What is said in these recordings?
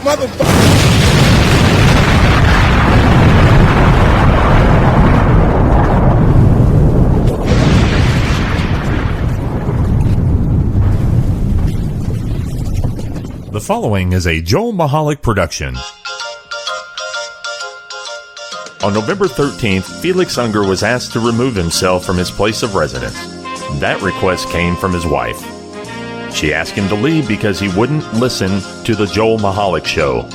motherfucker. The following is a Joel Michalec production. On November 13th, Felix Unger was asked to remove himself from his place of residence. That request came from his wife. She asked him to leave because he wouldn't listen to the Joel Michalec Show.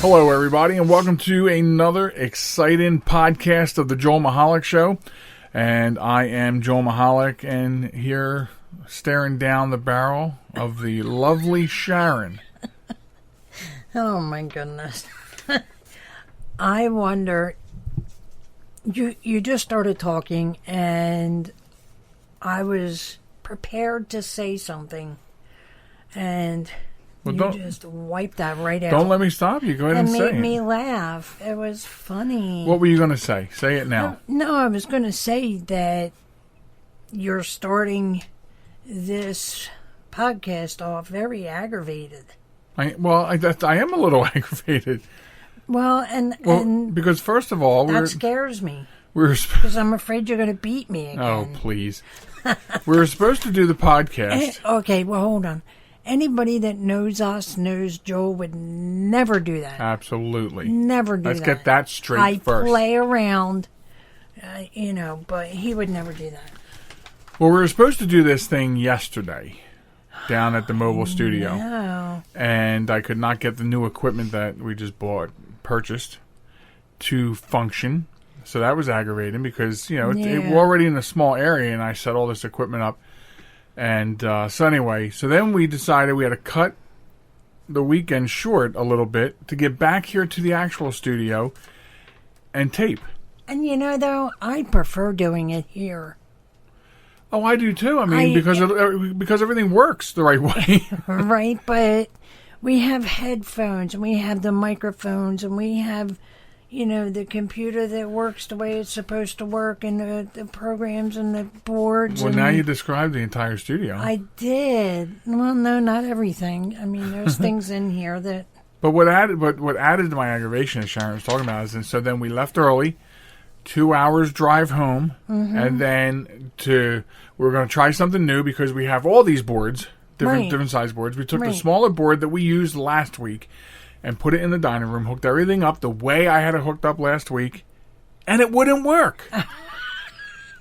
Hello, everybody, and welcome to another exciting podcast of the Joel Michalec Show. And I am Joel Michalec, and here staring down the barrel of the lovely Sharon. Oh, my goodness. I wonder, you just started talking, and I was prepared to say something, and... Well, you just wiped that right out. Don't let me stop you. Go ahead and say it. It made me laugh. It was funny. What were you going to say? Say it now. No, I was going to say that you're starting this podcast off very aggravated. I am a little aggravated. Well, and because first of all... That scares me. Because I'm afraid you're going to beat me again. Oh, please. We were supposed to do the podcast. Okay, well, hold on. Anybody that knows us knows Joel would never do that. Absolutely. Never do that. Let's get that straight first. I play around, but he would never do that. Well, we were supposed to do this thing yesterday down at the mobile studio. No. And I could not get the new equipment that we just purchased to function. So that was aggravating because, we're already in a small area and I set all this equipment up. And so then we decided we had to cut the weekend short a little bit to get back here to the actual studio and tape. And though, I prefer doing it here. Oh, I do too. I mean, because everything works the right way. Right, but we have headphones and we have the microphones and we have... the computer that works the way it's supposed to work and the programs and the boards. Well, now you described the entire studio. I did. Well, no, not everything. I mean, there's things in here that... But what added to my aggravation, as Sharon was talking about, is so then we left early, 2 hours drive home, and then we were going to try something new because we have all these boards, different size boards. We took the smaller board that we used last week and put it in the dining room, hooked everything up the way I had it hooked up last week, and it wouldn't work.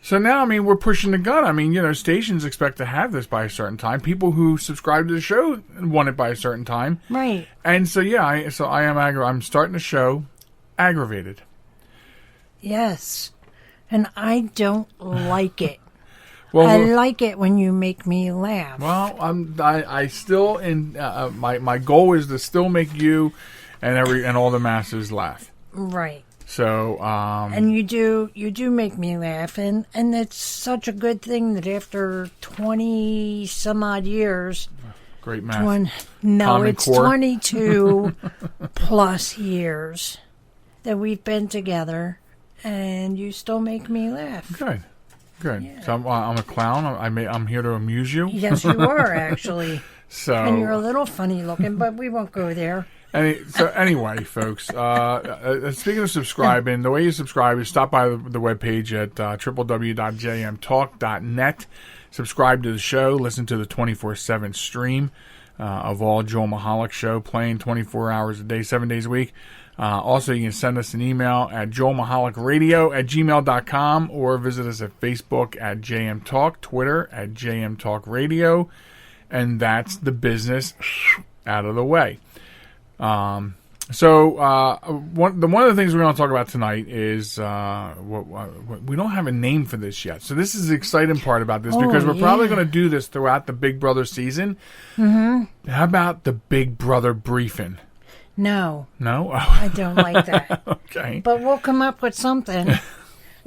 So now, we're pushing the gun. Stations expect to have this by a certain time. People who subscribe to the show want it by a certain time. Right. And so, I am I'm starting the show aggravated. Yes. And I don't like it. Well, I like it when you make me laugh. Well, I still my goal is to still make you and all the masses laugh. Right. So and you do make me laugh, and it's such a good thing that after 20 some odd years, great math. It's 22 plus years that we've been together, and you still make me laugh. Good. Yeah. So I'm a clown. I'm here to amuse you. Yes, you are, actually. And you're a little funny looking, but we won't go there. Anyway, folks, speaking of subscribing, the way you subscribe is stop by the webpage at www.jmtalk.net. Subscribe to the show. Listen to the 24/7 stream of all Joel Michalec Show, playing 24 hours a day, 7 days a week. Also, you can send us an email at joelmichalecradio@gmail.com or visit us at Facebook at JM Talk, Twitter at JM Talk Radio, and that's the business out of the way. One of the things we're going to talk about tonight is we don't have a name for this yet. So this is the exciting part about this because we're probably going to do this throughout the Big Brother season. Mm-hmm. How about the Big Brother briefing? No? Oh. I don't like that. Okay. But we'll come up with something.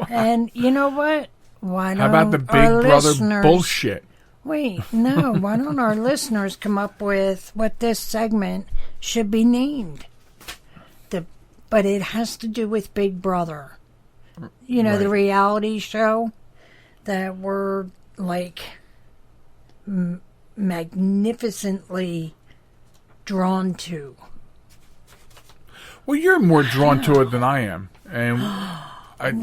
And you know what? Why don't How about the Big Brother bullshit? Wait, no. Why don't our listeners come up with what this segment should be named? But it has to do with Big Brother. You know, the reality show that we're, like, magnificently drawn to. Well, you're more drawn to it than I am. And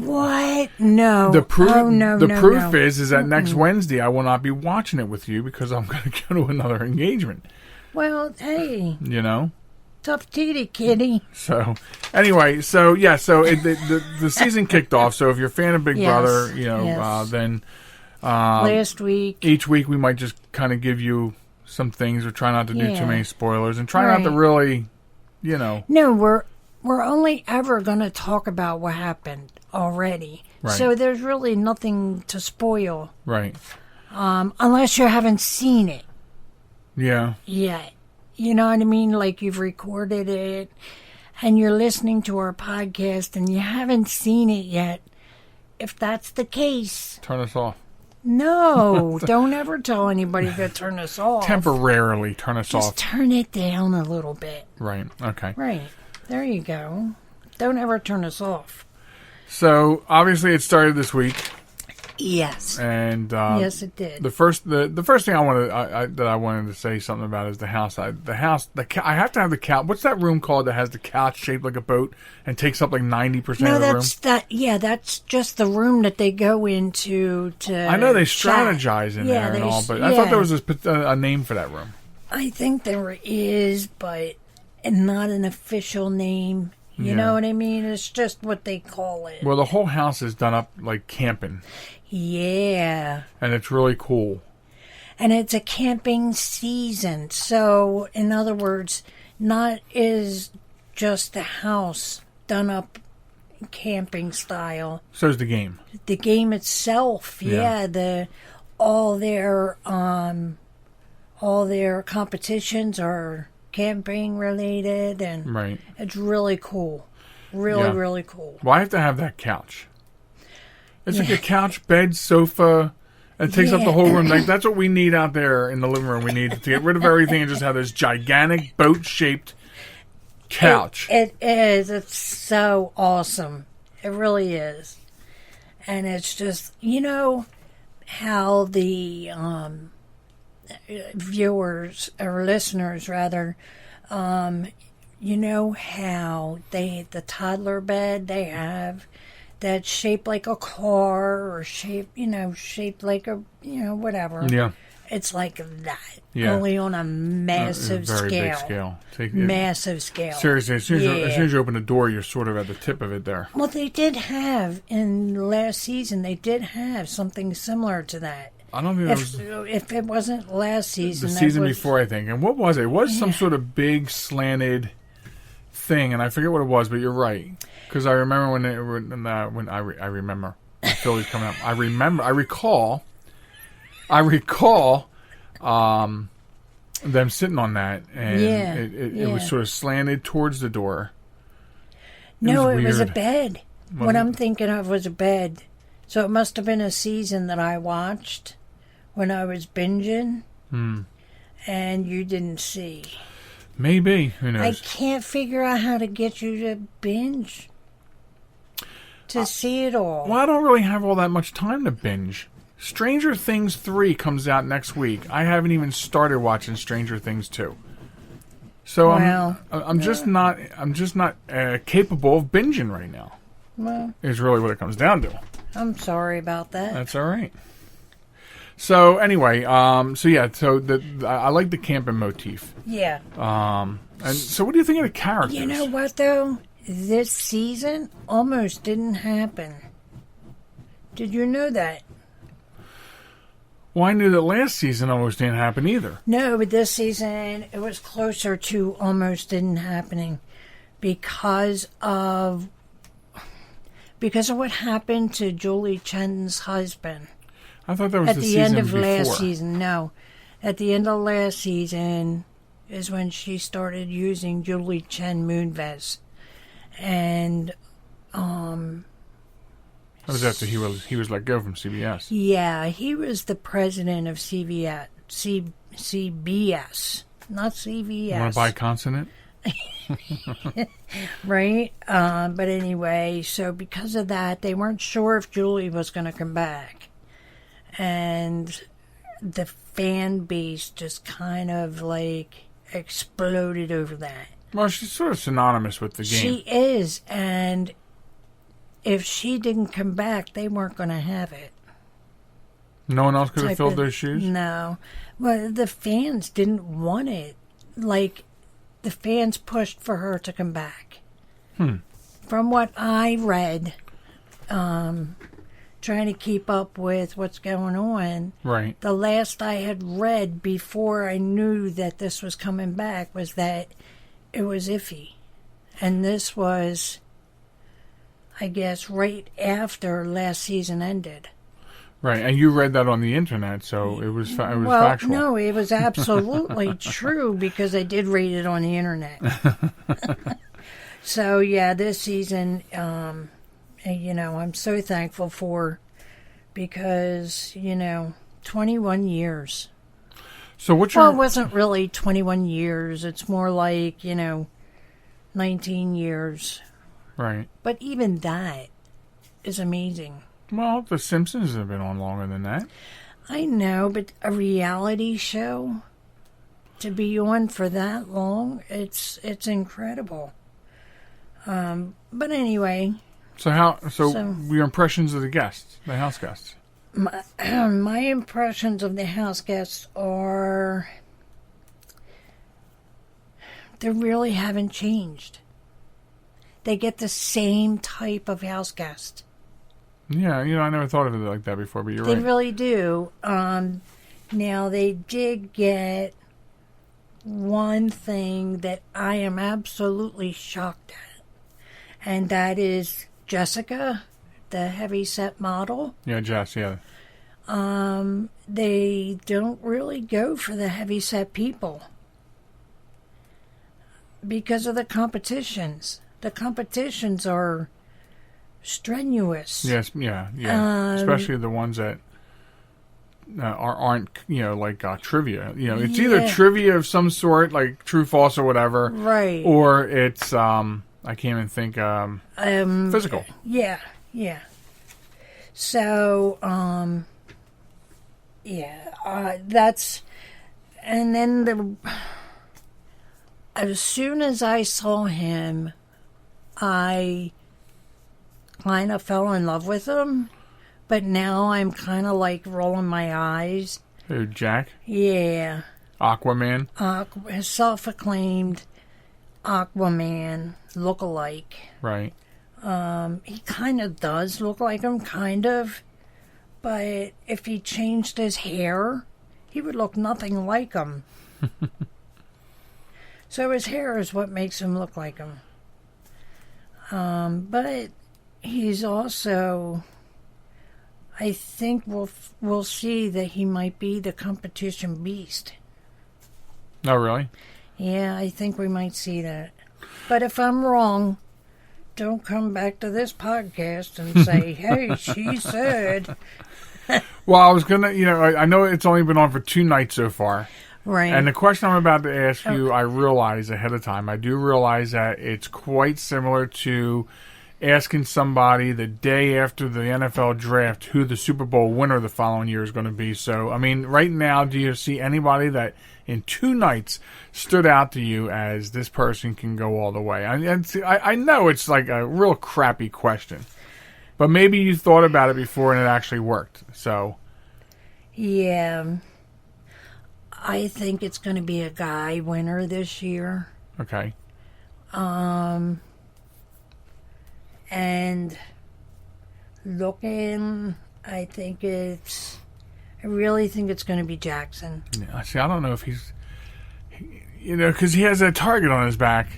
what? No. The proof, the proof is that next Wednesday I will not be watching it with you because I'm going to go to another engagement. Well, hey. You know? Tough titty, kitty. So, anyway, so the season kicked off. So if you're a fan of Big Brother, you know, then last week, each week we might just kind of give you some things, or try not to do too many spoilers, and try not to really, you know. No, we're only ever going to talk about what happened already. Right. So there's really nothing to spoil. Right. Unless you haven't seen it. Yeah. Yet. You know what I mean? Like you've recorded it and you're listening to our podcast and you haven't seen it yet. If that's the case... Turn us off. No, don't ever tell anybody to turn us off. Temporarily turn us off. Just turn it down a little bit. Right, okay. Right. There you go. Don't ever turn us off. So, obviously it started this week. Yes. And yes, it did. The first thing I wanted to say something about is the house. I have to have the couch. What's that room called that has the couch shaped like a boat and takes up like 90% of the room? No, that's just the room that they go into to. I know they strategize in there and all, but I thought there was a name for that room. I think there is, but not an official name. You know what I mean? It's just what they call it. Well, the whole house is done up like camping. Yeah. And it's really cool. And it's a camping season. So, in other words, not is just the house done up camping style. So is the game. The game itself, all their competitions are camping related, and it's really cool. Really cool. Well, I have to have that couch. It's like a couch, bed, sofa. It takes up the whole room. Like that's what we need out there in the living room. We need to get rid of everything and just have this gigantic boat-shaped couch. It is. It's so awesome. It really is. And it's just, you know, how the viewers or listeners rather, you know how the toddler bed they have that's shaped like a car or shaped like a, whatever. Yeah. It's like that. Yeah. Only on a massive scale. Very big scale. Massive scale. Seriously, as soon as you open the door, you're sort of at the tip of it there. Well, they did have, in last season, they did have something similar to that. I don't think if it wasn't last season. The season before, I think. And what was it? It was some sort of big slanted thing, and I forget what it was, but you're right. Because I remember when I remember Philly's coming up. I recall them sitting on that, and it was sort of slanted towards the door. It was a bed. What I'm thinking of was a bed. So it must have been a season that I watched when I was binging, and you didn't see. Maybe. Who knows? I can't figure out how to get you to binge. To see it all. Well, I don't really have all that much time to binge. Stranger Things 3 comes out next week. I haven't even started watching Stranger Things 2. So I'm just not capable of binging right now. Well, is really what it comes down to. I'm sorry about that. That's all right. So anyway, I like the camping motif. Yeah. And so what do you think of the characters? You know what though? This season almost didn't happen. Did you know that? Well, I knew that last season almost didn't happen either. No, but this season it was closer to almost didn't happening because of what happened to Julie Chen's husband. I thought that was at the end of before. last season. No, at the end of last season, is when she started using Julie Chen Moonves. And that was after he was let go from CBS. yeah, he was the president of CBS, not CVS. You want to buy consonant? Right? But anyway, so because of that, they weren't sure if Julie was going to come back. And the fan base just kind of like exploded over that. Well, she's sort of synonymous with the game. She is, and if she didn't come back, they weren't going to have it. No one else could have filled those shoes? No. Well, the fans didn't want it. Like, the fans pushed for her to come back. From what I read, trying to keep up with what's going on, Right. the last I had read before I knew that this was coming back was that it was iffy. And this was, I guess, right after last season ended. Right, and you read that on the internet, so it was Well, factual. no, it was absolutely true because I did read it on the internet. So, yeah, this season, I'm so thankful for because, 21 years. So what's Well, your... it wasn't really 21 years. It's more like, 19 years. Right. But even that is amazing. Well, The Simpsons have been on longer than that. I know, but a reality show to be on for that long, it's incredible. But anyway. So So- your impressions of the guests, the house guests? My impressions of the house guests are they really haven't changed. They get the same type of house guest. Yeah, I never thought of it like that before, but you're They right. really do. Now, they did get one thing that I am absolutely shocked at, and that is Jessica, the heavy-set model. Yeah, Jess, yeah. They don't really go for the heavy-set people because of the competitions. The competitions are strenuous. Yes, yeah. Especially the ones that aren't, like trivia. It's either Yeah. trivia of some sort, like true, false, or whatever, Right. or it's I can't even think physical. Yeah. So, that's, and then as soon as I saw him, I kind of fell in love with him, but now I'm kind of like rolling my eyes. Who, Jack? Yeah. Aquaman? Self-acclaimed Aquaman look-alike. Right. He kind of does look like him, kind of. But if he changed his hair, he would look nothing like him. So his hair is what makes him look like him. But he's also, I think we'll see that he might be the competition beast. Oh, really? Yeah, I think we might see that. But if I'm wrong, don't come back to this podcast and say, hey, she said. Well, I was going to, I know it's only been on for 2 nights so far. Right. And the question I'm about to ask you, I realize ahead of time. I do realize that it's quite similar to asking somebody the day after the NFL draft who the Super Bowl winner the following year is going to be. So, I mean, right now, do you see anybody that in 2 nights stood out to you as this person can go all the way? I know it's like a real crappy question, but maybe you thought about it before and it actually worked. So, yeah. I think it's going to be a guy winner this year. okay. And looking, I really think it's going to be Jackson. Yeah, see, I don't know if he's, because he has a target on his back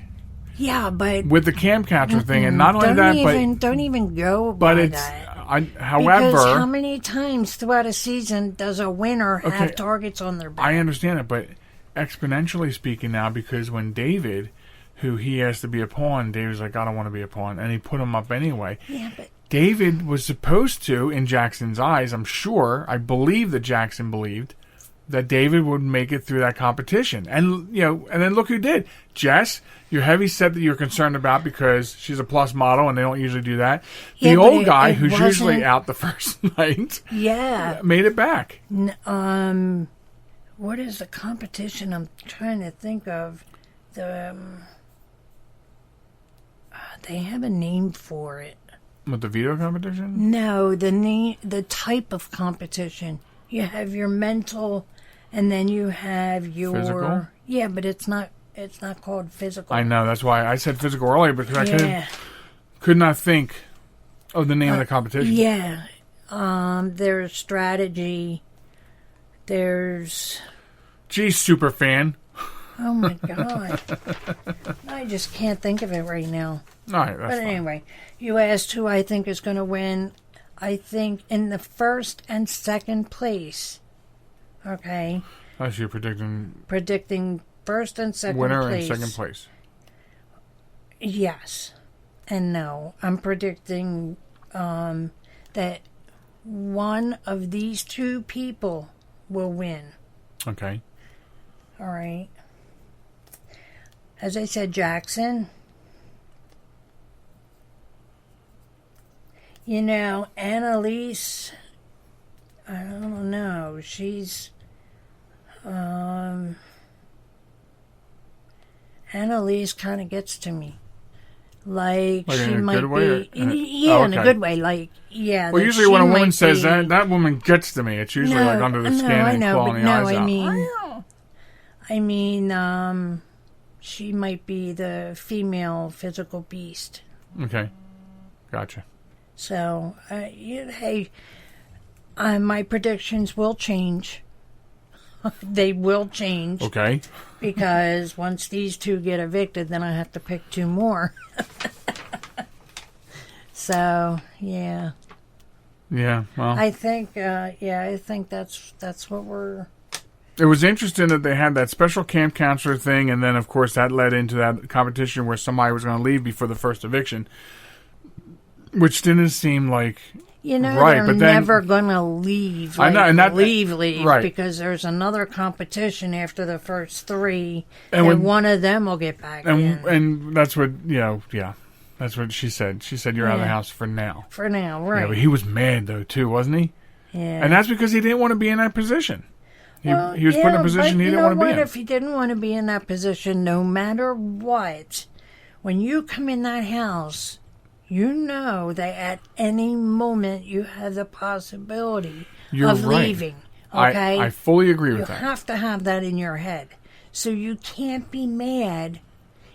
Yeah, but with the cam catcher thing, and not only that, don't even go but by it's, that. however, Because how many times throughout a season does a winner have Okay, targets on their back? I understand it, but exponentially speaking now, because when David, who he asked to be a pawn, David's like, I don't want to be a pawn, and he put him up anyway. Yeah, but David was supposed to, in Jackson's eyes, I believe that Jackson believed that David would make it through that competition. And, and then look who did. Jess, your heavy set that you're concerned about because she's a plus model and they don't usually do that. Yeah, the old guy, it who's wasn't... usually out the first night, made it back. What is the competition I'm trying to think of? They have a name for it. What, the veto competition? No, the type of competition. You have your mental, and then you have your physical. Yeah, but it's not called physical. I know, that's why I said physical earlier, because I could not think of the name of the competition. Yeah, there's strategy. There's. Geez, super fan. Oh my God! I just can't think of it right now. All right, that's but anyway, you asked who I think is going to win. I think in the first and second place. Okay. That's you predicting. Predicting first and second winner place. and second place. Yes, and no. I'm predicting that one of these two people will win. Okay. All right. As I said, Jackson. Annalise, I don't know. She's, Annalise kind of gets to me. Like she might be, in a good way. Like, yeah. Well, usually when a woman says that woman gets to me. It's usually like under the skin and clawing the eyes out. I mean, she might be the female physical beast. Okay, gotcha. So, hey, my predictions will change. They will change. Okay. Because once these two get evicted, then I have to pick two more. So, yeah. Yeah, well. I think that's what we're... It was interesting that they had that special camp counselor thing, and then, of course, that led into that competition where somebody was going to leave before the first eviction, which didn't seem like right. They're but never going to leave. I know, and that leave, right. Because there's another competition after the first three, and one of them will get back in. And that's what, that's what she said. She said, you're out of the house for now. For now, right. Yeah, but he was mad, though, too, wasn't he? Yeah. And that's because he didn't want to be in that position. He was put in a position he didn't want to be in. If he didn't want to be in that position, no matter what, when you come in that house, you know that at any moment you have the possibility of leaving. Okay? I fully agree with that. You have to have that in your head. So you can't be mad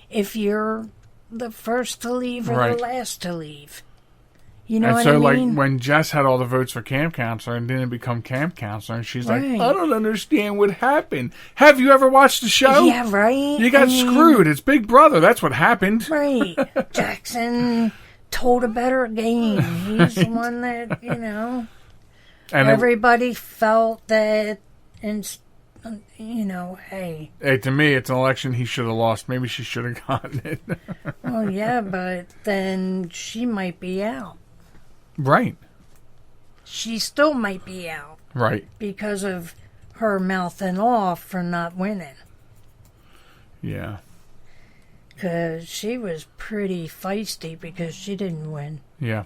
if you're the first to leave or the last to leave. You know what I mean? And so, like, when Jess had all the votes for camp counselor and didn't become camp counselor, and she's like, I don't understand what happened. Have you ever watched the show? Yeah, right. You got screwed. It's Big Brother. That's what happened. Right. Jackson told a better game. He's the one that, and everybody felt that, hey. Hey, to me, it's an election he should have lost. Maybe she should have gotten it. Well, yeah, but then she might be out. Right. She still might be out. Right. Because of her mouthing off for not winning. Yeah. Because she was pretty feisty because she didn't win. Yeah.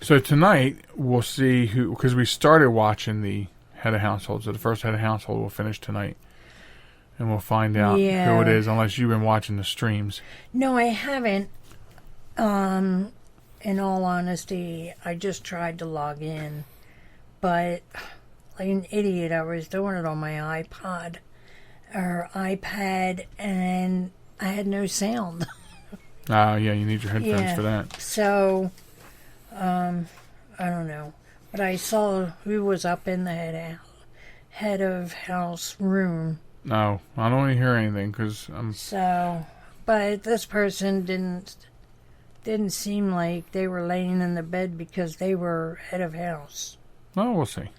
So tonight, we'll see who... Because we started watching the head of household. So the first head of household will finish tonight. And we'll find out who it is, unless you've been watching the streams. No, I haven't. In all honesty, I just tried to log in. But, like an idiot, I was doing it on my iPod or iPad, and I had no sound. Yeah, you need your headphones for that. So, I don't know. But I saw who was up in the head of house room. No, I don't want to hear anything because I'm... So, but this person didn't seem like they were laying in the bed because they were head of house. Oh, we'll see.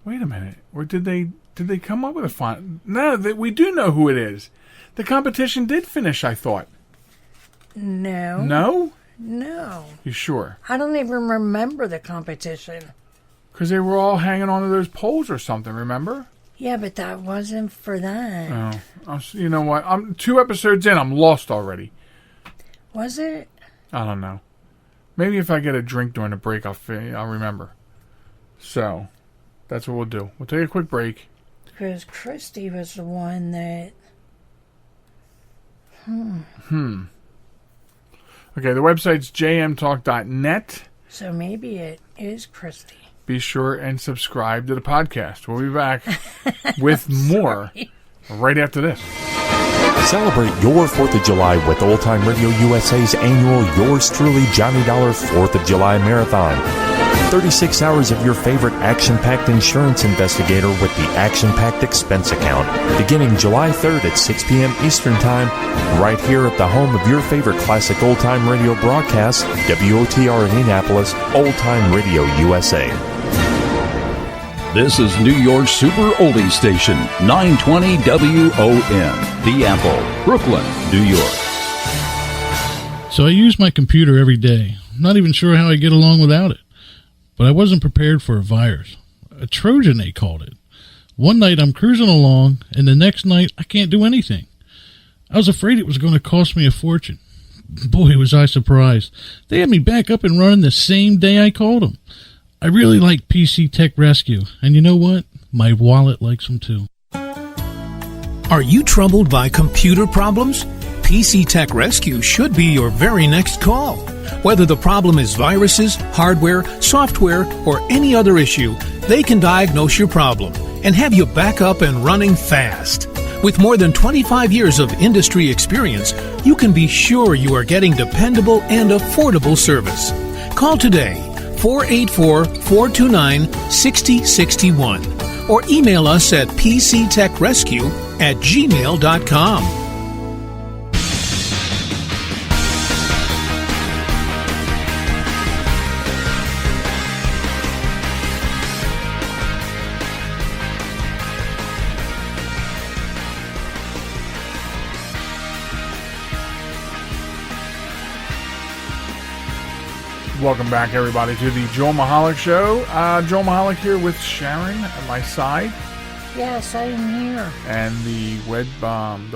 Wait a minute. Or did they come up with a font? No, we do know who it is. The competition did finish, I thought. No. No? No. You sure? I don't even remember the competition. Because they were all hanging onto those poles or something, remember? Yeah, but that wasn't for that. Oh. You know what? I'm 2 episodes in. I'm lost already. Was it? I don't know. Maybe if I get a drink during the break, I'll remember. So, that's what we'll do. We'll take a quick break. Because Christy was the one that... Okay, the website's jmtalk.net. So maybe it is Christy. Be sure and subscribe to the podcast. We'll be back with more right after this. Celebrate your 4th of July with Old Time Radio USA's annual Yours Truly Johnny Dollar 4th of July Marathon. 36 hours of your favorite action-packed insurance investigator with the action-packed expense account. Beginning July 3rd at 6 p.m. Eastern Time, right here at the home of your favorite classic Old Time Radio broadcasts, WOTR in Indianapolis, Old Time Radio USA. This is New York's super oldie station, 920 WON, The Apple, Brooklyn, New York. So I use my computer every day. I'm not even sure how I get along without it. But I wasn't prepared for a virus. A Trojan, they called it. One night I'm cruising along, and the next night I can't do anything. I was afraid it was going to cost me a fortune. Boy, was I surprised. They had me back up and running the same day I called them. I really like PC Tech Rescue, and you know what? My wallet likes them too. Are you troubled by computer problems? PC Tech Rescue should be your very next call. Whether the problem is viruses, hardware, software, or any other issue, they can diagnose your problem and have you back up and running fast. With more than 25 years of industry experience, you can be sure you are getting dependable and affordable service. Call today, 484-429-6061, or email us at pctechrescue@gmail.com. Welcome back, everybody, to the Joel Michalec Show. Joel Michalec here with Sharon at my side. Yes, I am here. And the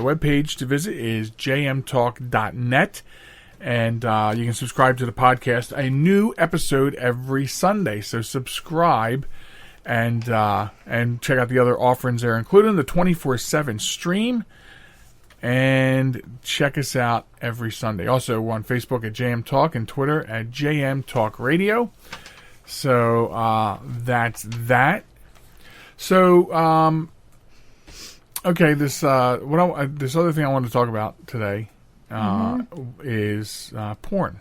web page to visit is jmtalk.net. And you can subscribe to the podcast. A new episode every Sunday. So subscribe and check out the other offerings there, including the 24/7 stream. And check us out every Sunday. Also, we're on Facebook at JM Talk and Twitter at JM Talk Radio. So that's that. So okay, this this other thing I wanted to talk about today is porn.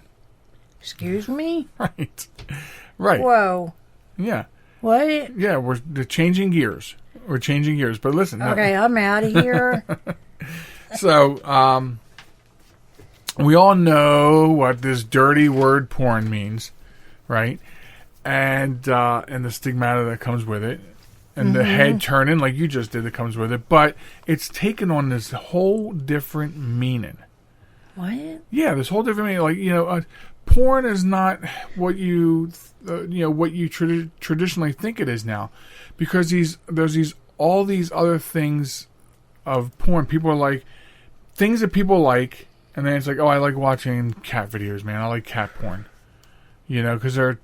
Excuse me? Right. Whoa. Yeah. What? Yeah, we're changing gears. We're changing gears, but listen. Okay, I'm out of here. So, we all know what this dirty word porn means, right? And the stigmata that comes with it, and the head turning like you just did that comes with it. But it's taken on this whole different meaning. What? Yeah, this whole different meaning. Like, porn is not what you traditionally think it is now, because there's all these other things of porn. People are like, things that people like, and then it's like, oh, I like watching cat videos, man. I like cat porn. Because they're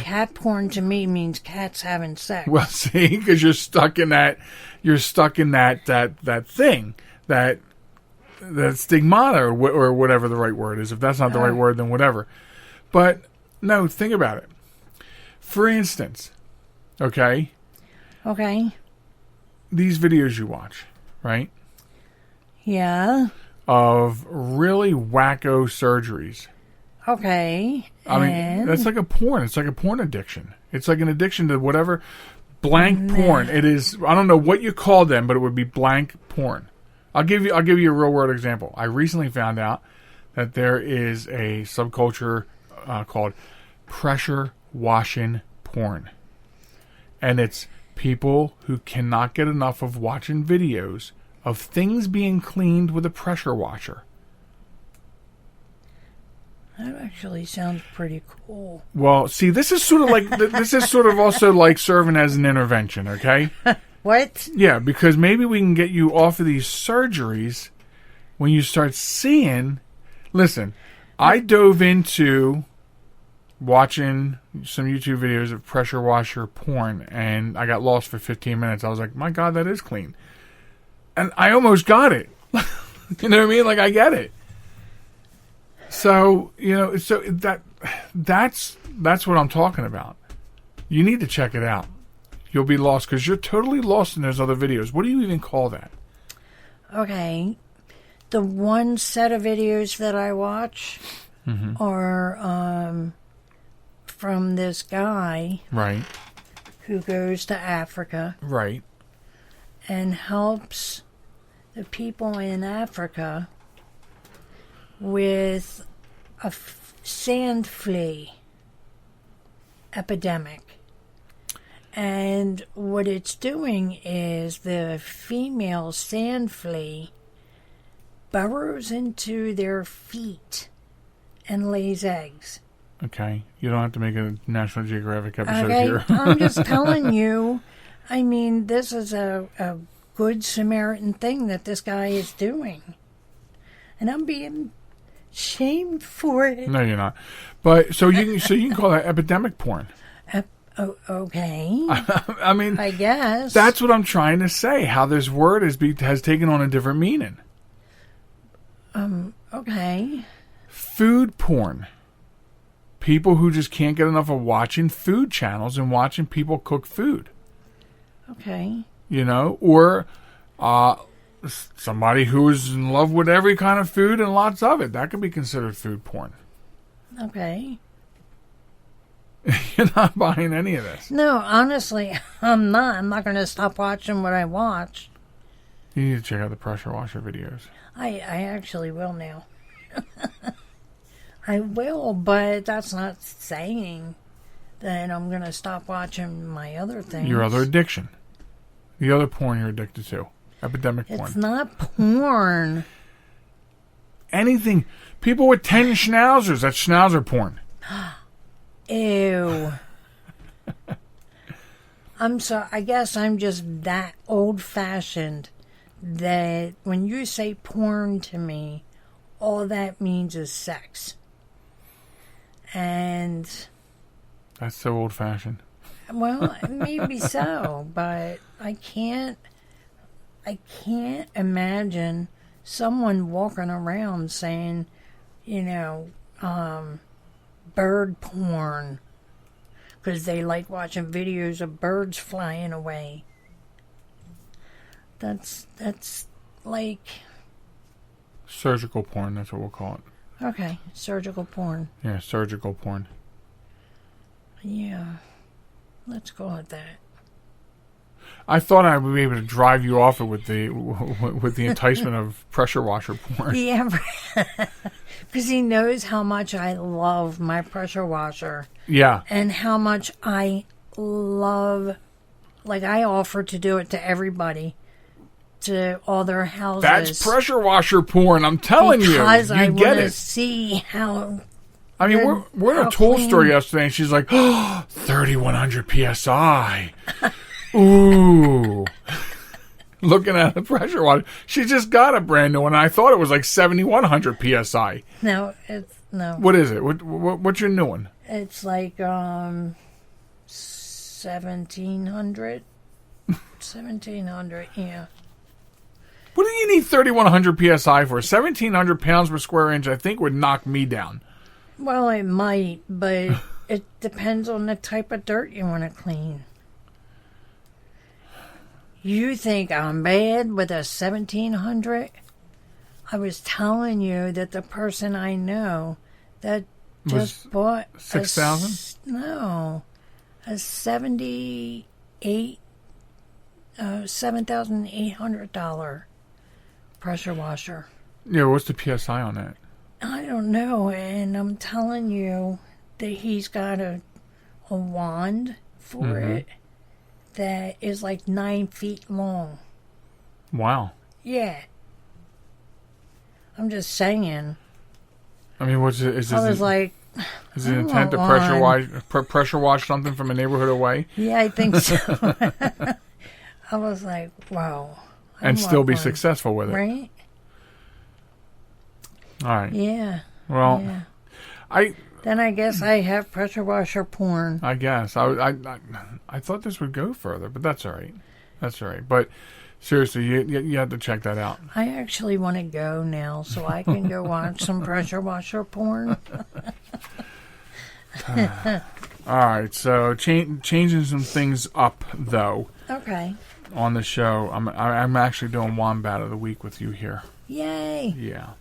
cat porn to me means cats having sex. Well, see, because you're stuck in that thing, that stigmata or whatever the right word is. If that's not the right word, then whatever. But no, think about it. For instance, okay, these videos you watch, right? Yeah. Of really wacko surgeries. Okay. I mean, that's like a porn. It's like a porn addiction. It's like an addiction to whatever blank porn. It is. I don't know what you call them, but it would be blank porn. I'll give you a real world example. I recently found out that there is a subculture called pressure washing porn, and it's People who cannot get enough of watching videos of things being cleaned with a pressure washer. That actually sounds pretty cool. Well, see, this is sort of like this is sort of also like serving as an intervention, okay? What? Yeah, because maybe we can get you off of these surgeries when you start seeing. Listen, I dove into watching some YouTube videos of pressure washer porn, and I got lost for 15 minutes. I was like, my God, that is clean. And I almost got it. You know what I mean? Like, I get it. So, that's what I'm talking about. You need to check it out. You'll be lost because you're totally lost in those other videos. What do you even call that? Okay. The one set of videos that I watch are from this guy. Right. Who goes to Africa. Right. And helps the people in Africa with a sand flea epidemic. And what it's doing is the female sand flea burrows into their feet and lays eggs. Okay. You don't have to make a National Geographic episode here. I'm just telling you. I mean, this is a good Samaritan thing that this guy is doing. And I'm being shamed for it. No, you're not. But so you can call that epidemic porn. Okay. I mean, I guess that's what I'm trying to say. How this word has taken on a different meaning. Okay. Food porn. People who just can't get enough of watching food channels and watching people cook food. Okay. Or somebody who is in love with every kind of food and lots of it. That could be considered food porn. Okay. You're not buying any of this. No, honestly, I'm not. I'm not going to stop watching what I watch. You need to check out the pressure washer videos. I actually will now. I will, but that's not saying that I'm going to stop watching my other things. Your other addiction. The other porn you're addicted to. Epidemic porn. It's not porn. Anything. People with 10 schnauzers. That's schnauzer porn. Ew. I'm sorry. I guess I'm just that old-fashioned that when you say porn to me, all that means is sex. And that's so old-fashioned. Well, maybe so, but I can't imagine someone walking around saying, bird porn because they like watching videos of birds flying away. That's like surgical porn. That's what we'll call it. Okay, surgical porn. Yeah, surgical porn. Yeah, let's call it that. I thought I would be able to drive you off it with the enticement of pressure washer porn. Yeah, because he knows how much I love my pressure washer. Yeah. And how much I love, like I offer to do it to everybody, to all their houses. That's pressure washer porn, I'm telling you. Because I get want to it. see how... I mean, we're in a tool store yesterday, and she's like, 3,100 PSI. Ooh. Looking at the pressure washer. She just got a brand new one, and I thought it was like 7,100 PSI. No, it's... No. What is it? What's your new one? It's like 1,700. 1,700, yeah. What do you need 3,100 PSI for? 1,700 pounds per square inch, I think, would knock me down. Well, it might, but it depends on the type of dirt you want to clean. You think I'm bad with a 1,700? I was telling you that the person I know that just bought 6,000? No, a $7,800 pressure washer. Yeah, what's the PSI on that? I don't know, and I'm telling you that he's got a wand for it, that is like 9 feet long. Wow. Yeah. I'm just saying. I mean, what's it? I was like, is it I intent to want pressure wash something from a neighborhood away? yeah, I think so. I was like, wow. I And still want be one. successful with it. Right? All right. Yeah. Well, Yeah. Then I guess I have pressure washer porn. I guess. I thought this would go further, but that's all right. That's all right. But seriously, you have to check that out. I actually want to go now so I can go watch some pressure washer porn. All right. So changing some things up, though, Okay. on the show. I'm actually doing Wombat of the Week with you here. Yay. Yeah.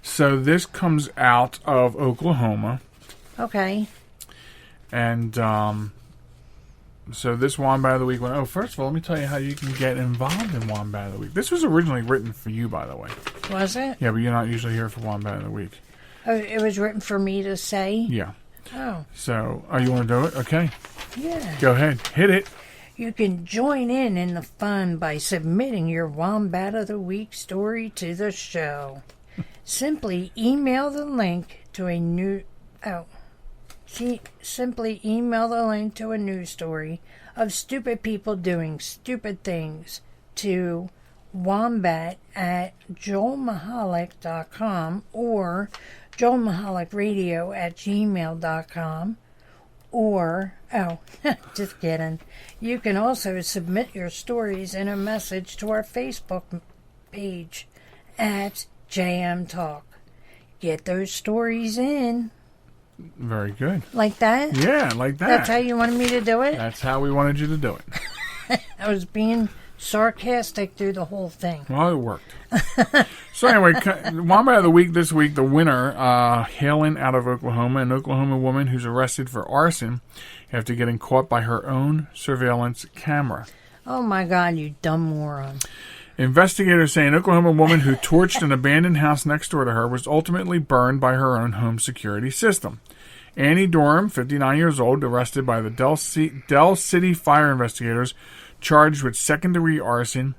So this comes out of Oklahoma. Okay. And so this Wombat of the Week went, first of all, let me tell you how you can get involved in Wombat of the Week. This was originally written for you, by the way. Was it? Yeah, but you're not usually here for Wombat of the Week. Oh, it was written for me to say? Yeah. Oh. So, you want to do it? Okay. Yeah. Go ahead. Hit it. You can join in the fun by submitting your Wombat of the Week story to the show. Simply email the link to a news story of stupid people doing stupid things to wombat@joelmichalec.com or joelmichalecradio@gmail.com or, just kidding. You can also submit your stories in a message to our Facebook page at JM Talk. Get those stories in. Very good. Like that? Yeah, like that. That's how you wanted me to do it? That's how we wanted you to do it. I was being sarcastic through the whole thing. Well, it worked. So anyway, Wombat of the Week this week, the winner, hailing out of Oklahoma, an Oklahoma woman who's arrested for arson after getting caught by her own surveillance camera. Oh my God, you dumb moron. Investigators say an Oklahoma woman who torched an abandoned house next door to her was ultimately burned by her own home security system. Annie Dorham, 59 years old, arrested by the Del City fire investigators, charged with second-degree arson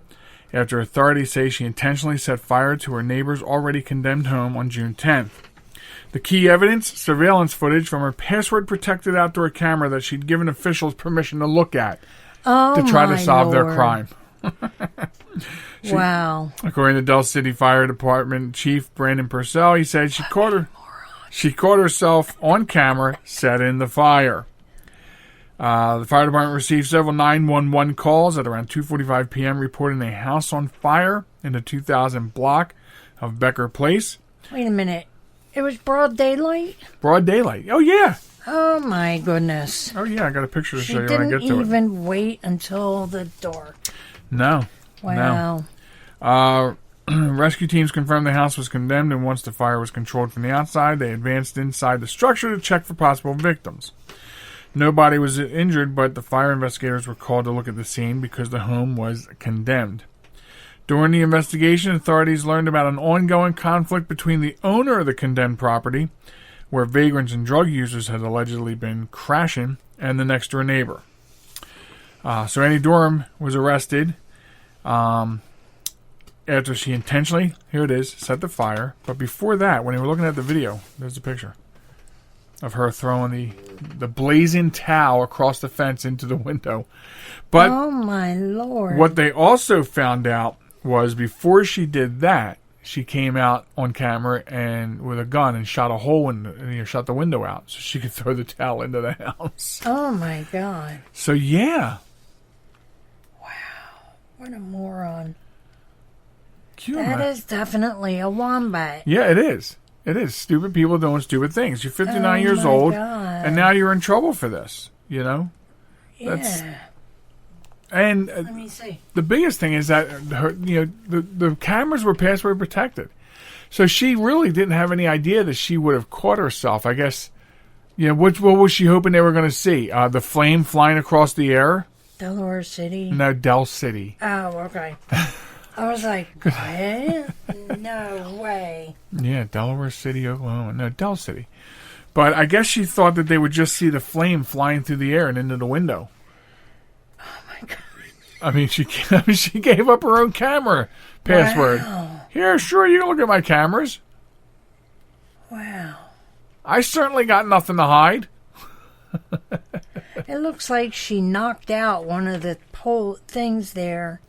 after authorities say she intentionally set fire to her neighbor's already condemned home on June 10th. The key evidence, surveillance footage from her password-protected outdoor camera that she'd given officials permission to look at to try to solve their crime. Wow. According to Del City Fire Department Chief Brandon Purcell, he said she caught herself on camera setting the fire. The fire department received several 911 calls at around 2:45 p.m. reporting a house on fire in the 2000 block of Becker Place. Wait a minute. It was broad daylight? Broad daylight. Oh, yeah. Oh, my goodness. Oh, yeah. I got a picture to She show you when I get didn't to it. even wait until the dark. No. Wow. No. Rescue teams confirmed the house was condemned, and once the fire was controlled from the outside, they advanced inside the structure to check for possible victims. Nobody was injured, but the fire investigators were called to look at the scene because the home was condemned. During the investigation, authorities learned about an ongoing conflict between the owner of the condemned property, where vagrants and drug users had allegedly been crashing, and the next-door neighbor. So Annie Dorham was arrested after she intentionally, here it is, set the fire. But before that, when they were looking at the video, there's a picture of her throwing the blazing towel across the fence into the window. But oh, my Lord. What they also found out was before she did that, she came out on camera and with a gun and shot a hole shot the window out so she could throw the towel into the house. Oh, my God. So, yeah. Wow. What a moron. That is definitely a wombat. Yeah, it is. It is. Stupid people doing stupid things. You're 59 years old, God. and now you're in trouble for this, you know? Yeah. And let me see. The biggest thing is that the cameras were password protected. So she really didn't have any idea that she would have caught herself. I guess, what was she hoping they were going to see? The flame flying across the air? Delaware City? No, Del City. Oh, okay. I was like, what? No way. Yeah, Delaware City, Oklahoma. No, Del City. But I guess she thought that they would just see the flame flying through the air and into the window. Oh my God. I mean, she gave up her own camera password. Wow. Here, sure, you can look at my cameras. Wow. I certainly got nothing to hide. It looks like she knocked out one of the pole things there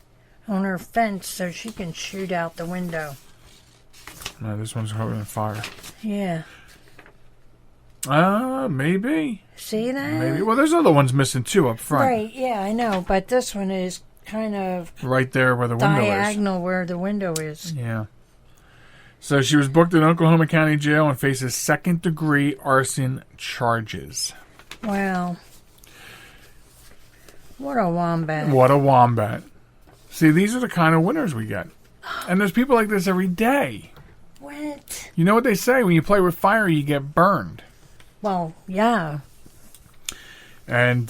on her fence so she can shoot out the window. No, this one's holding fire. Yeah. Maybe. See that? Maybe. Well, there's other ones missing too up front. Right, yeah, I know. But this one is kind of Right there where the window is. diagonal where the window is. Yeah. So she was booked in Oklahoma County Jail and faces second-degree arson charges. Wow. What a wombat. What a wombat. See, these are the kind of winners we get. And there's people like this every day. What? You know what they say? When you play with fire, you get burned. Well, yeah. And,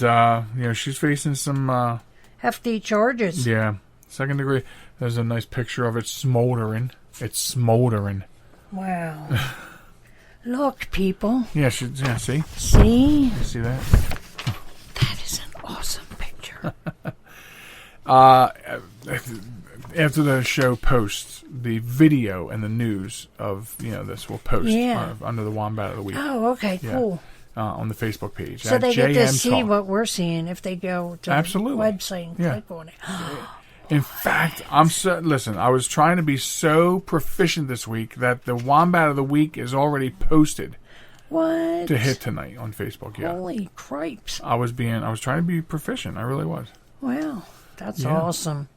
she's facing some, hefty charges. yeah, second degree. There's a nice picture of it smoldering. It's smoldering. Wow. Look, people. Yeah, see? See? You see that? That is an awesome picture. After the show posts, the video and the news of, this will post under the Wombat of the Week. Oh, okay, cool. On the Facebook page. So they get to JM see Talk. what we're seeing if they go to Absolutely. the website and click on it. In fact, listen, I was trying to be so proficient this week that the Wombat of the Week is already posted What? to hit tonight on Facebook. Yeah. Holy cripes. I was trying to be proficient. I really was. Wow, that's Yeah. awesome.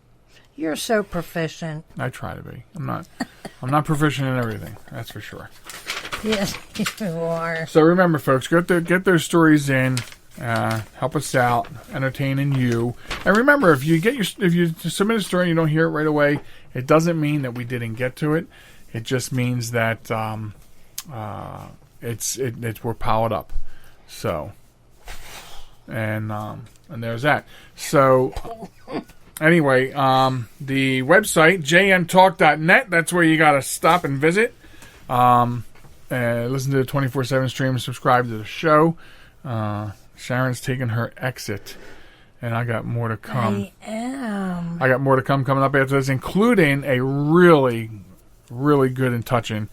You're so proficient. I try to be. I'm not proficient in everything. That's for sure. Yes, you are. So remember, folks, get those stories in. Help us out, entertaining you. And remember, if you submit a story and you don't hear it right away, it doesn't mean that we didn't get to it. It just means that we're piled up. So, and there's that. So, anyway, the website jmtalk.net. That's where you got to stop and visit. Listen to the 24/7 stream and subscribe to the show. Sharon's taking her exit, and I got more to come. I got more to come coming up after this, including a really, really good and touching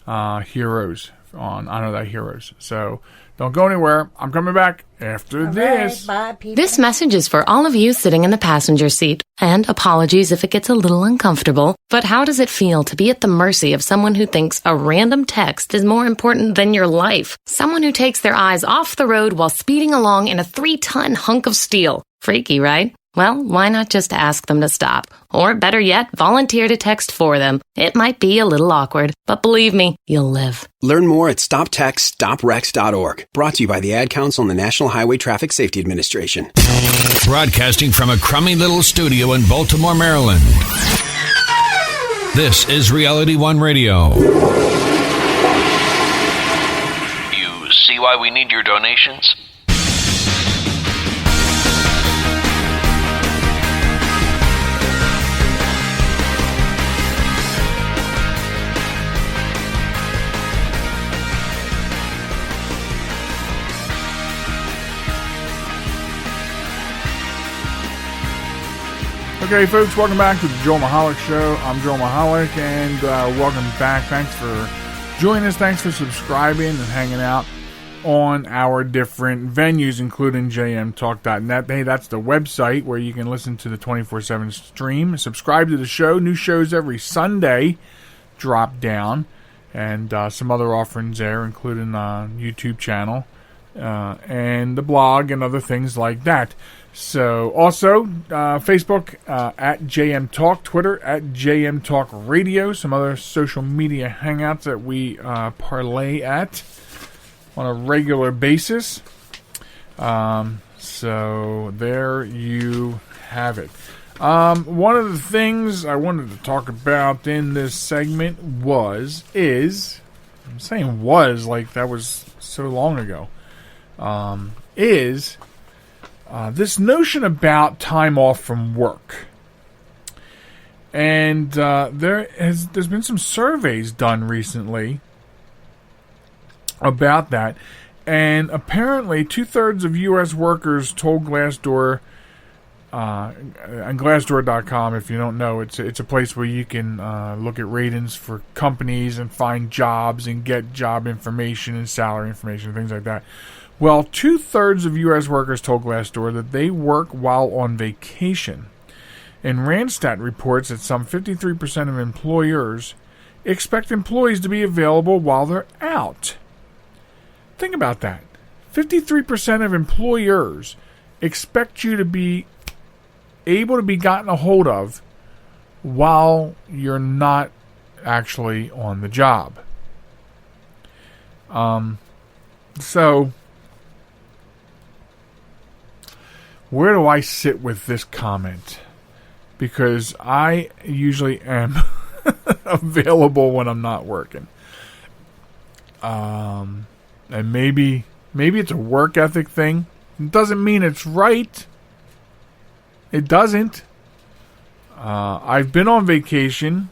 heroes on Honor Thy Heroes. So don't go anywhere. I'm coming back after this. Bye, people. This message is for all of you sitting in the passenger seat. And apologies if it gets a little uncomfortable. But how does it feel to be at the mercy of someone who thinks a random text is more important than your life? Someone who takes their eyes off the road while speeding along in a 3-ton hunk of steel. Freaky, right? Well, why not just ask them to stop? Or better yet, volunteer to text for them. It might be a little awkward, but believe me, you'll live. Learn more at StopTextStopWrecks.org. Brought to you by the Ad Council and the National Highway Traffic Safety Administration. Broadcasting from a crummy little studio in Baltimore, Maryland. This is Reality One Radio. You see why we need your donations? Okay, folks, welcome back to the Joel Michalec Show. I'm Joel Michalec, and welcome back. Thanks for joining us. Thanks for subscribing and hanging out on our different venues, including jmtalk.net. Hey, that's the website where you can listen to the 24/7 stream. Subscribe to the show. New shows every Sunday drop down, and some other offerings there, including YouTube channel and the blog and other things like that. So, also, Facebook at JM Talk, Twitter at JM Talk Radio, some other social media hangouts that we parlay at on a regular basis. So, there you have it. One of the things I wanted to talk about in this segment I'm saying was like that was so long ago, is this notion about time off from work. And there's been some surveys done recently about that. And apparently 2/3 of U.S. workers told Glassdoor, and Glassdoor.com, if you don't know, it's a place where you can look at ratings for companies and find jobs and get job information and salary information, things like that. Well, 2/3 of U.S. workers told Glassdoor that they work while on vacation. And Randstad reports that some 53% of employers expect employees to be available while they're out. Think about that. 53% of employers expect you to be able to be gotten a hold of while you're not actually on the job. So, where do I sit with this comment? Because I usually am available when I'm not working. And maybe it's a work ethic thing. It doesn't mean it's right. It doesn't. I've been on vacation,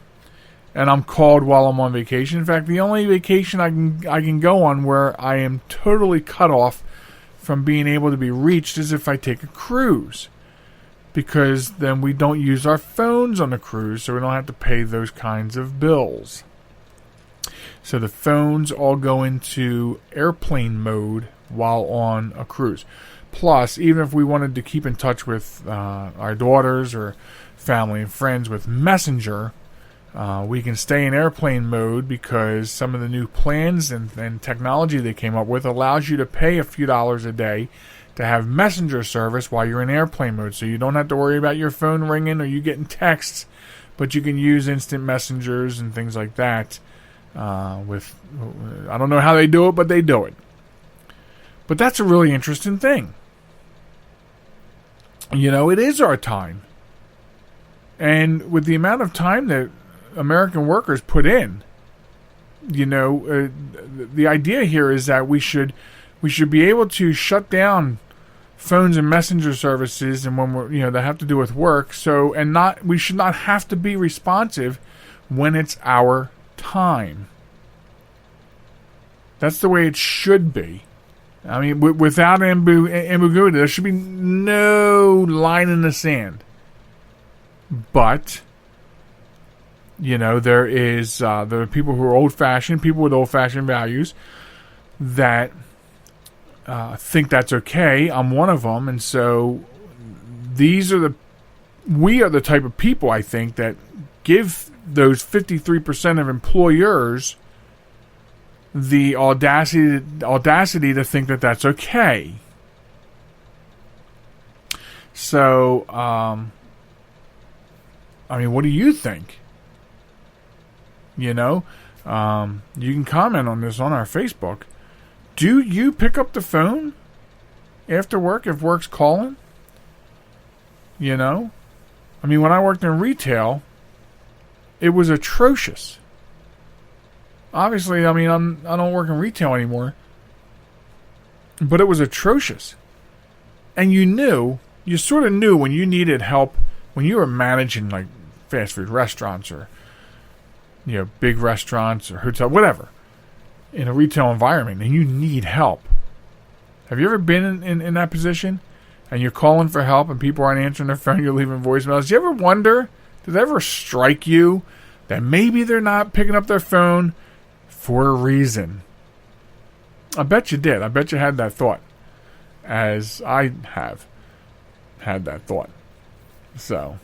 and I'm called while I'm on vacation. In fact, the only vacation I can go on where I am totally cut off from being able to be reached is if I take a cruise. Because then we don't use our phones on the cruise, so we don't have to pay those kinds of bills. So the phones all go into airplane mode while on a cruise. Plus, even if we wanted to keep in touch with our daughters or family and friends with Messenger, we can stay in airplane mode because some of the new plans and technology they came up with allows you to pay a few dollars a day to have Messenger service while you're in airplane mode. So you don't have to worry about your phone ringing or you getting texts, but you can use instant messengers and things like that. I don't know how they do it, but they do it. But that's a really interesting thing. You know, it is our time. And with the amount of time that American workers put in, you know, the idea here is that we should be able to shut down phones and messenger services and when we're, you know, that have to do with work. So, we should not have to be responsive when it's our time. That's the way it should be. I mean, without ambiguity, there should be no line in the sand. But, you know, there are people who are old-fashioned, people with old-fashioned values that think that's okay. I'm one of them, and so we are the type of people, I think, that give those 53% of employers the audacity to think that that's okay. So, I mean, what do you think? You know, you can comment on this on our Facebook. Do you pick up the phone after work if work's calling? You know? I mean, when I worked in retail, it was atrocious. Obviously, I mean, I don't work in retail anymore. But it was atrocious. And you sort of knew when you needed help, when you were managing like fast food restaurants or, you know, big restaurants or hotel, whatever, in a retail environment, and you need help. Have you ever been in that position and you're calling for help and people aren't answering their phone, you're leaving voicemails? Do you ever wonder, does it ever strike you that maybe they're not picking up their phone for a reason? I bet you did. I bet you had that thought, as I have had that thought. So,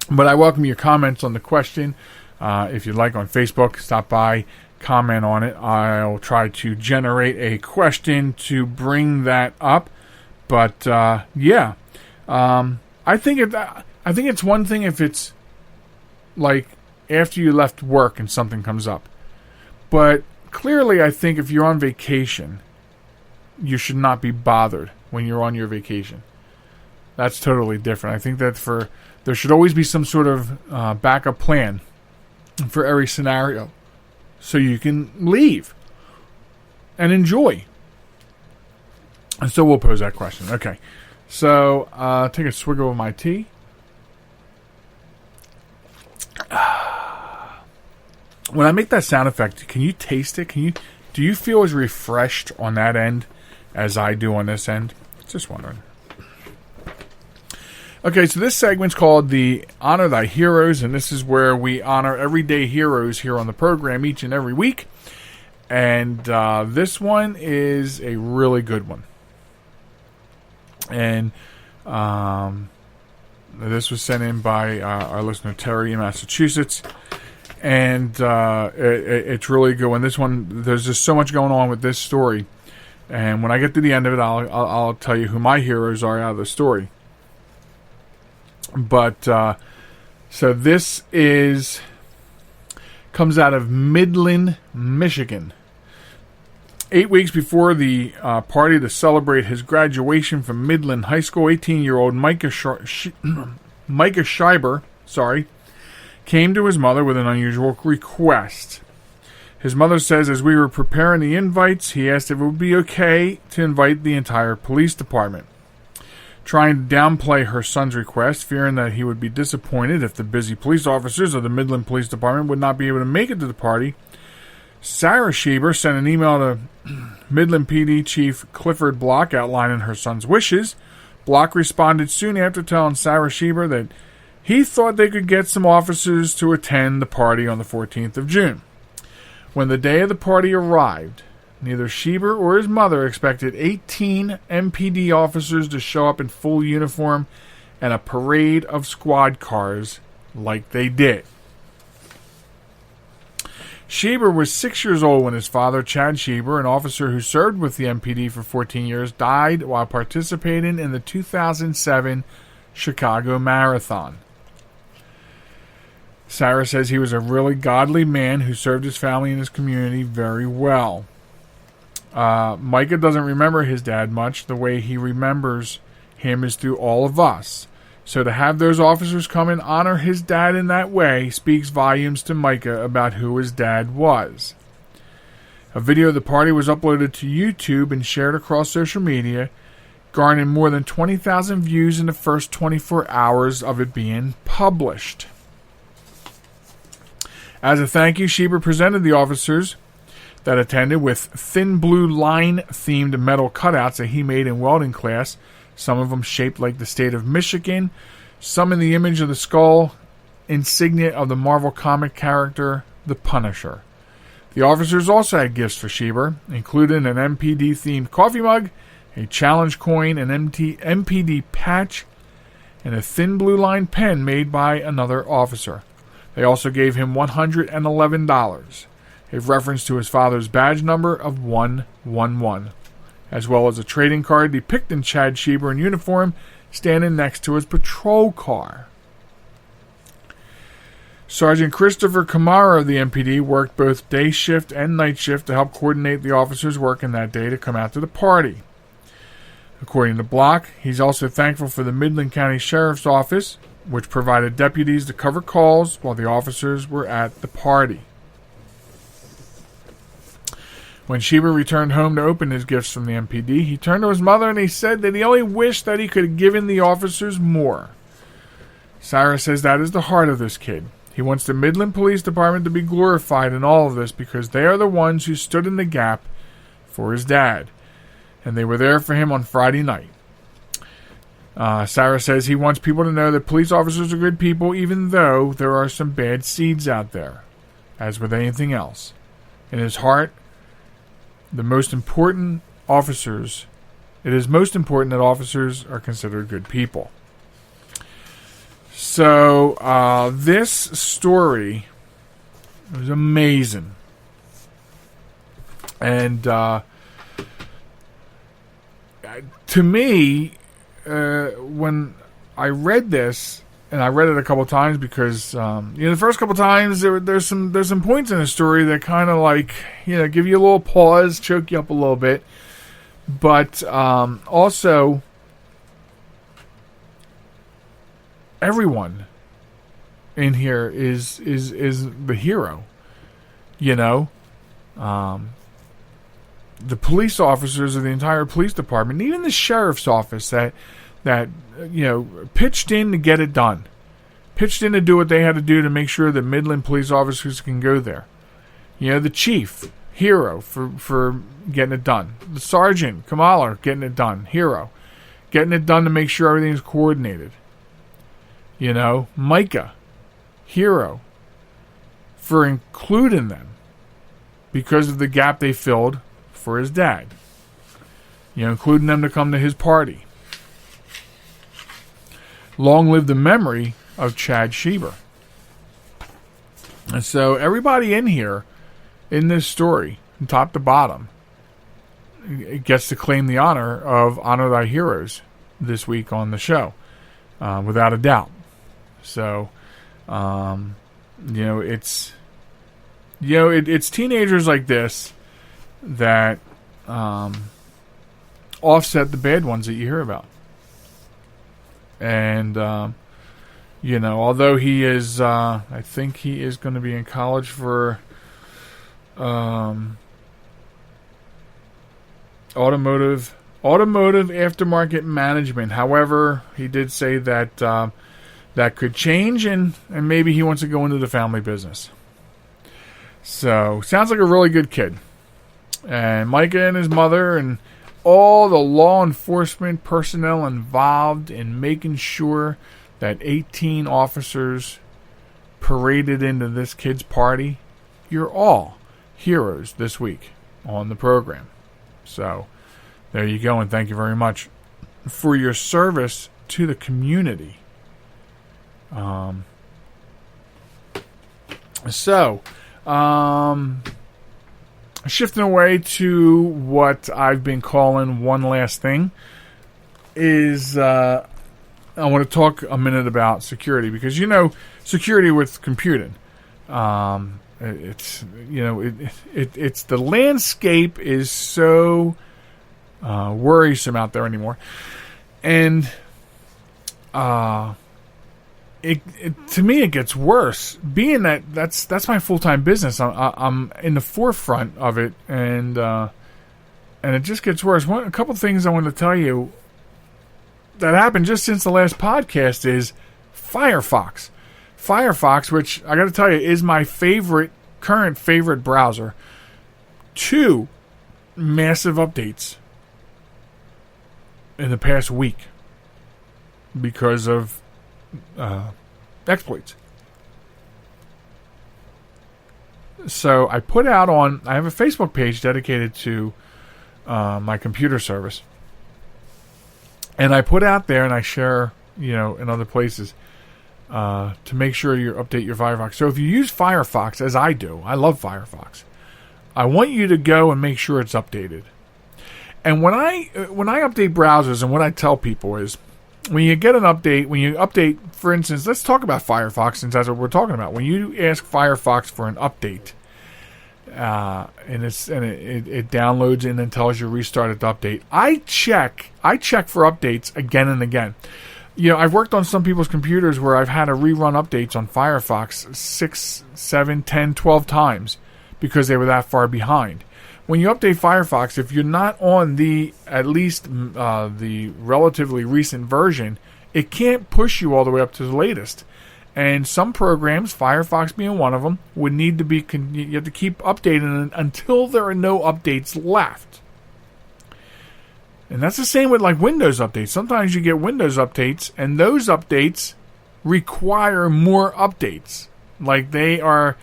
but I welcome your comments on the question. If you'd like on Facebook, stop by, comment on it. I'll try to generate a question to bring that up. But yeah, I think it's one thing if it's like after you left work and something comes up. But clearly, I think if you're on vacation, you should not be bothered when you're on your vacation. That's totally different. I think that there should always be some sort of backup plan for every scenario, so you can leave and enjoy. And so we'll pose that question. Okay, so take a swig of my tea. When I make that sound effect, can you taste it? Can Do you feel as refreshed on that end as I do on this end? Just wondering. Okay, so this segment's called the Honor Thy Heroes, and this is where we honor everyday heroes here on the program each and every week. And this one is a really good one. And this was sent in by our listener Terry in Massachusetts. And it's really good one. This one, there's just so much going on with this story. And when I get to the end of it, I'll tell you who my heroes are out of the story. But so this comes out of Midland, Michigan. 8 weeks before the party to celebrate his graduation from Midland High School, 18-year-old Micah Schreiber, came to his mother with an unusual request. His mother says, as we were preparing the invites, he asked if it would be okay to invite the entire police department. Trying to downplay her son's request, fearing that he would be disappointed if the busy police officers of the Midland Police Department would not be able to make it to the party, Sarah Schreiber sent an email to Midland PD Chief Clifford Block outlining her son's wishes. Block responded soon after telling Sarah Schreiber that he thought they could get some officers to attend the party on the 14th of June. When the day of the party arrived, neither Schreiber or his mother expected 18 MPD officers to show up in full uniform and a parade of squad cars like they did. Schreiber was 6 years old when his father, Chad Schreiber, an officer who served with the MPD for 14 years, died while participating in the 2007 Chicago Marathon. Sarah says he was a really godly man who served his family and his community very well. Micah doesn't remember his dad much. The way he remembers him is through all of us. So to have those officers come and honor his dad in that way speaks volumes to Micah about who his dad was. A video of the party was uploaded to YouTube and shared across social media, garnering more than 20,000 views in the first 24 hours of it being published. As a thank you, Schreiber presented the officers that attended with thin blue line-themed metal cutouts that he made in welding class, some of them shaped like the state of Michigan, some in the image of the skull insignia of the Marvel comic character, the Punisher. The officers also had gifts for Schreiber, including an MPD-themed coffee mug, a challenge coin, an MPD patch, and a thin blue line pen made by another officer. They also gave him $111, a reference to his father's badge number of 111, as well as a trading card depicting Chad Schreiber in uniform standing next to his patrol car. Sergeant Christopher Kamara of the MPD worked both day shift and night shift to help coordinate the officers working that day to come out to the party. According to Block, he's also thankful for the Midland County Sheriff's Office, which provided deputies to cover calls while the officers were at the party. When Schreiber returned home to open his gifts from the MPD, he turned to his mother and he said that he only wished that he could have given the officers more. Sarah says that is the heart of this kid. He wants the Midland Police Department to be glorified in all of this because they are the ones who stood in the gap for his dad. And they were there for him on Friday night. Sarah says he wants people to know that police officers are good people even though there are some bad seeds out there. As with anything else. In his heart, it is most important that officers are considered good people. So, this story was amazing. And, to me, when I read this, and I read it a couple times because, the first couple times there's some points in the story that kind of give you a little pause, choke you up a little bit, but also everyone in here is the hero, the police officers of the entire police department, even the sheriff's office that pitched in to get it done. Pitched in to do what they had to do to make sure that Midland police officers can go there. The chief, hero for getting it done. The sergeant, Kamala, getting it done, hero. Getting it done to make sure everything's coordinated. You know, Micah, hero, for including them because of the gap they filled for his dad. You know, including them to come to his party. Long live the memory of Chad Sheber. And so everybody in here, in this story, from top to bottom, gets to claim the honor of Honor Thy Heroes this week on the show, without a doubt. So, it's teenagers like this that offset the bad ones that you hear about. And although he is, I think he is going to be in college for automotive aftermarket management. However, he did say that that could change, and maybe he wants to go into the family business. So, sounds like a really good kid. And Micah and his mother and all the law enforcement personnel involved in making sure that 18 officers paraded into this kid's party, you're all heroes this week on the program. So, there you go, and thank you very much for your service to the community. Shifting away to what I've been calling one last thing is I want to talk a minute about security, because security with computing. It's the landscape is so worrisome out there anymore, and to me it gets worse. Being that's my full-time business, I'm in the forefront of it, and it just gets worse. A couple things I want to tell you that happened just since the last podcast is Firefox. Firefox, which I got to tell you is my current favorite browser. 2 massive updates in the past week because of exploits. So I have a Facebook page dedicated to my computer service, and I put out there and I share, in other places, to make sure you update your Firefox. So if you use Firefox, as I do, I love Firefox, I want you to go and make sure it's updated. And when I update browsers, and what I tell people is, when you update, for instance, let's talk about Firefox, since that's what we're talking about. When you ask Firefox for an update, and it downloads and then tells you restart it to update, I check for updates again and again. I've worked on some people's computers where I've had to rerun updates on Firefox 6, 7, 10, 12 times because they were that far behind. When you update Firefox, if you're not on at least the relatively recent version, it can't push you all the way up to the latest. And some programs, Firefox being one of them, would need to be, you have to keep updating until there are no updates left. And that's the same with like Windows updates. Sometimes you get Windows updates, and those updates require more updates. Like they are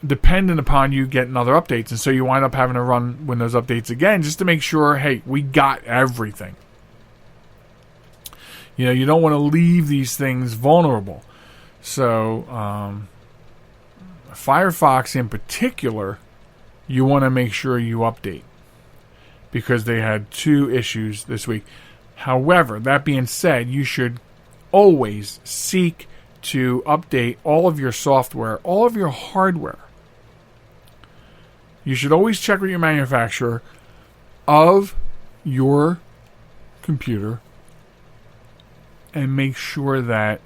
dependent upon you getting other updates, and so you wind up having to run Windows updates again just to make sure, hey, we got everything. You don't want to leave these things vulnerable. So Firefox in particular, you want to make sure you update, because they had 2 issues this week. However, that being said, you should always seek to update all of your software, all of your hardware. You should always check with your manufacturer of your computer and make sure that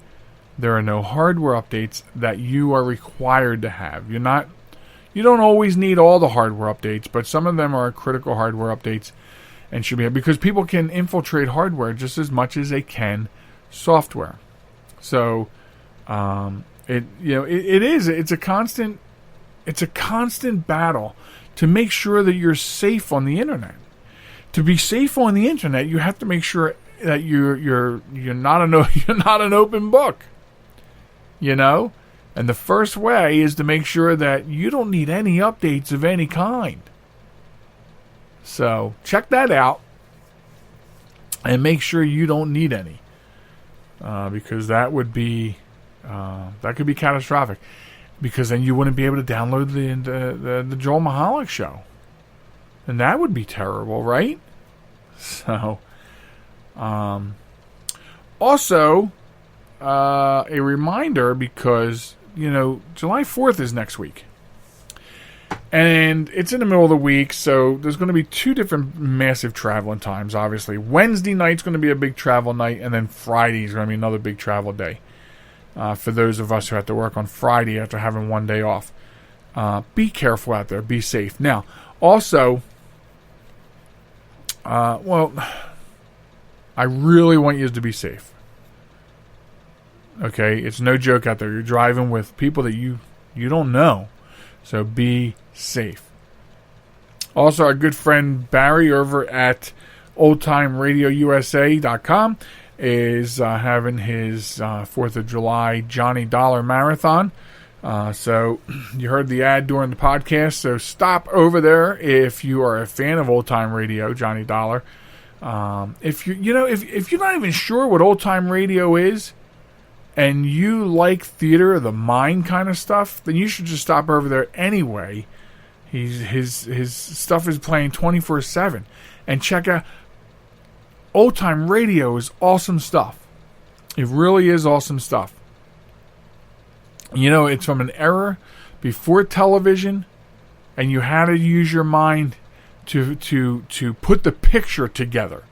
there are no hardware updates that you are required to have. You don't always need all the hardware updates, but some of them are critical hardware updates and should be, because people can infiltrate hardware just as much as they can software. So it's a constant it's a constant battle to make sure that you're safe on the internet. To be safe on the internet, you have to make sure that you're not an open book. You know? And the first way is to make sure that you don't need any updates of any kind. So check that out and make sure you don't need any, because that could be catastrophic. Because then you wouldn't be able to download the Joel Michalec show, and that would be terrible, right? So, also a reminder, because July 4th is next week. And it's in the middle of the week, so there's going to be 2 different massive traveling times, obviously. Wednesday night's going to be a big travel night, and then Friday's going to be another big travel day. For those of us who have to work on Friday after having one day off. Be careful out there. Be safe. Now, also, I really want you to be safe. Okay? It's no joke out there. You're driving with people that you don't know. So be safe. Also, our good friend Barry over at oldtimeradiousa.com is having his 4th of July Johnny Dollar Marathon. So you heard the ad during the podcast. So stop over there if you are a fan of Old Time Radio, Johnny Dollar. If you're not even sure what Old Time Radio is, and you like theater of the mind kind of stuff, then you should just stop over there anyway. His stuff is playing 24/7, and check out Old Time Radio is awesome stuff. It really is awesome stuff. It's from an era before television, and you had to use your mind to put the picture together.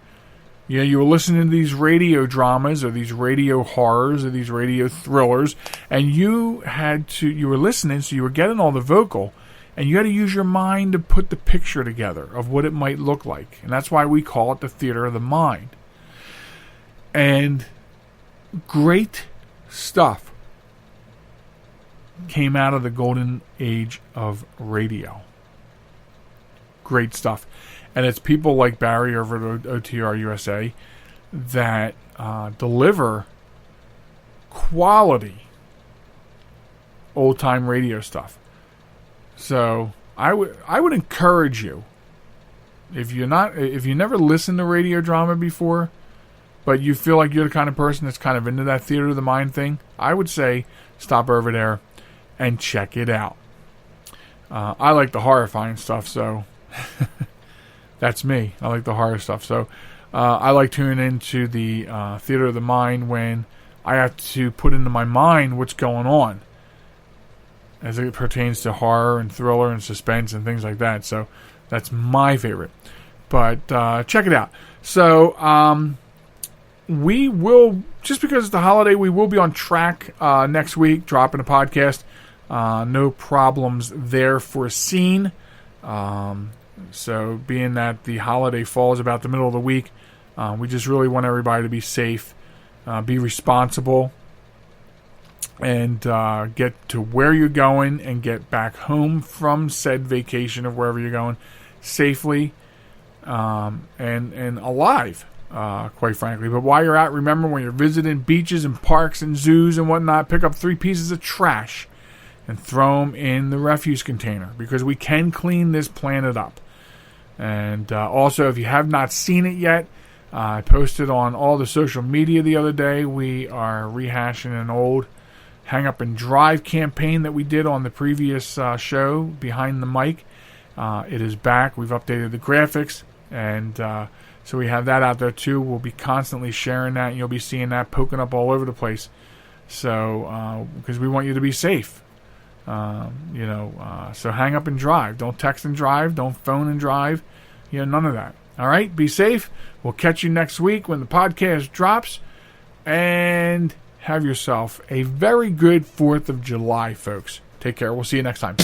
You were listening to these radio dramas or these radio horrors or these radio thrillers, and you were listening, so you were getting all the vocal, and you had to use your mind to put the picture together of what it might look like. And that's why we call it the theater of the mind. And great stuff came out of the golden age of radio. Great stuff. And it's people like Barry over at OTR USA that deliver quality old-time radio stuff. So I would encourage you, if you never listened to radio drama before, but you feel like you're the kind of person that's kind of into that theater of the mind thing, I would say stop over there and check it out. I like the horrifying stuff, so... That's me. I like the horror stuff. So I like tuning into the theater of the mind when I have to put into my mind what's going on as it pertains to horror and thriller and suspense and things like that. So that's my favorite. But check it out. So we will, just because it's the holiday, we will be on track next week, dropping a podcast. No problems there foreseen. So being that the holiday falls about the middle of the week, we just really want everybody to be safe, be responsible, and get to where you're going and get back home from said vacation of wherever you're going safely and alive, quite frankly. But while you're out, remember, when you're visiting beaches and parks and zoos and whatnot, pick up 3 pieces of trash and throw them in the refuse container, because we can clean this planet up. And also, if you have not seen it yet, I posted on all the social media the other day. We are rehashing an old Hang Up and Drive campaign that we did on the previous show, Behind the Mic. It is back. We've updated the graphics, and so we have that out there too. We'll be constantly sharing that, and you'll be seeing that poking up all over the place. So, because we want you to be safe. So hang up and drive. Don't text and drive. Don't phone and drive. None of that. All right, be safe. We'll catch you next week when the podcast drops. And have yourself a very good 4th of July, folks. Take care. We'll see you next time.